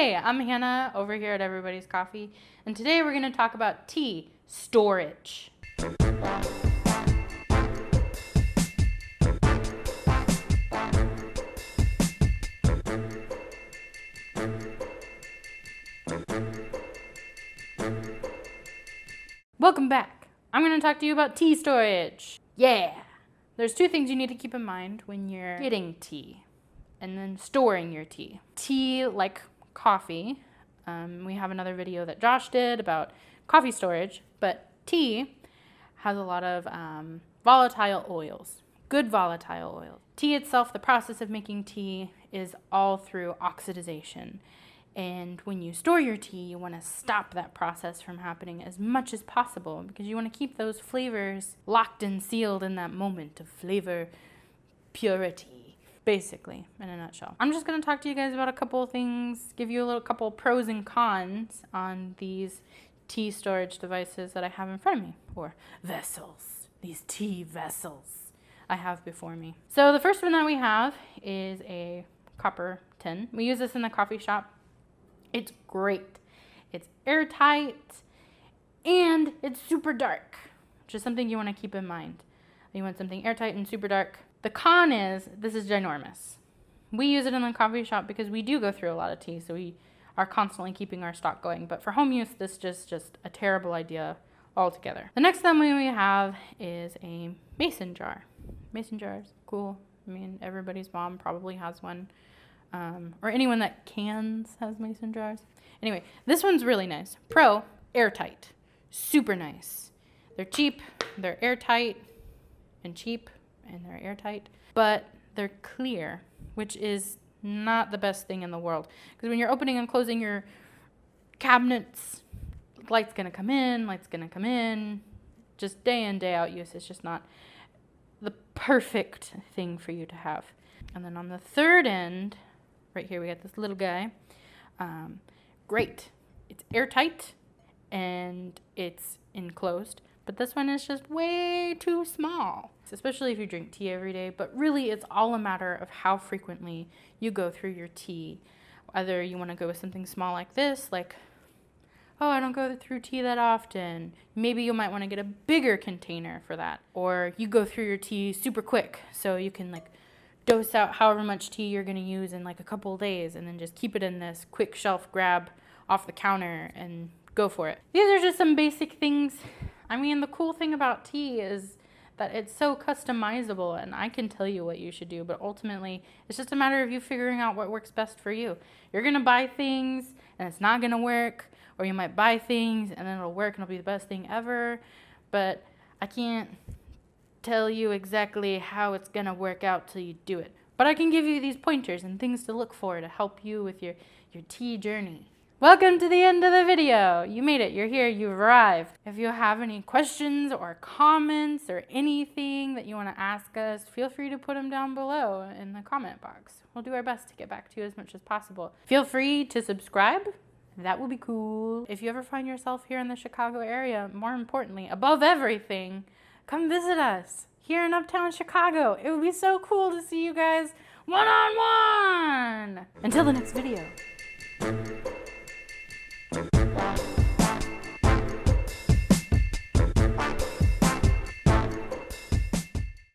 Hey, I'm Hannah over here at Everybody's Coffee, and today we're going to talk about tea storage. Welcome back. I'm going to talk to you about tea storage. Yeah! There's two things you need to keep in mind when you're getting tea and then storing your tea. Tea, like coffee, we have another video that Josh did about coffee storage, but tea has a lot of volatile oils, good volatile oils. Tea itself, the process of making tea is all through oxidization. And when you store your tea, you want to stop that process from happening as much as possible because you want to keep those flavors locked and sealed in that moment of flavor purity, basically, in a nutshell. I'm just going to talk to you guys about a couple of things, give you a couple pros and cons on these tea storage devices that I have in front of me, or vessels, these tea vessels I have before me. So the first one that we have is a copper tin. We use this in the coffee shop. It's great. It's airtight and it's super dark, which is something you want to keep in mind. You want something airtight and super dark. The con is this is ginormous. We use it in the coffee shop because we do go through a lot of tea, so we are constantly keeping our stock going. But for home use, this is just a terrible idea altogether. The next thing we have is a mason jar. Mason jars, cool. I mean, everybody's mom probably has one. Or anyone that cans has mason jars. Anyway, this one's really nice. Pro, airtight. Super nice. They're cheap, they're airtight, and cheap, and they're airtight. But they're clear, which is not the best thing in the world. Because when you're opening and closing your cabinets, light's gonna come in, light's gonna come in. Just day in, day out use. It's just not the perfect thing for you to have. And then on the third end, right here, we got this little guy. Great. It's airtight and it's enclosed, but this one is just way too small, especially if you drink tea every day. But really, it's all a matter of how frequently you go through your tea. Whether you want to go with something small like this, like, oh, I don't go through tea that often. Maybe you might want to get a bigger container for that. Or you go through your tea super quick, so you can dose out however much tea you're going to use in a couple of days and then just keep it in this quick shelf grab off the counter and go for it. These are just some basic things. I mean, the cool thing about tea is that it's so customizable and I can tell you what you should do, but ultimately it's just a matter of you figuring out what works best for you. You're going to buy things and it's not going to work, or you might buy things and then it'll work and it'll be the best thing ever, but I can't tell you exactly how it's gonna work out till you do it. But I can give you these pointers and things to look for to help you with your tea journey. Welcome to the end of the video. You made it, you're here, you've arrived. If you have any questions or comments or anything that you wanna ask us, feel free to put them down below in the comment box. We'll do our best to get back to you as much as possible. Feel free to subscribe. That would be cool. If you ever find yourself here in the Chicago area, more importantly, above everything, come visit us here in Uptown Chicago. It would be so cool to see you guys one-on-one. Until the next video.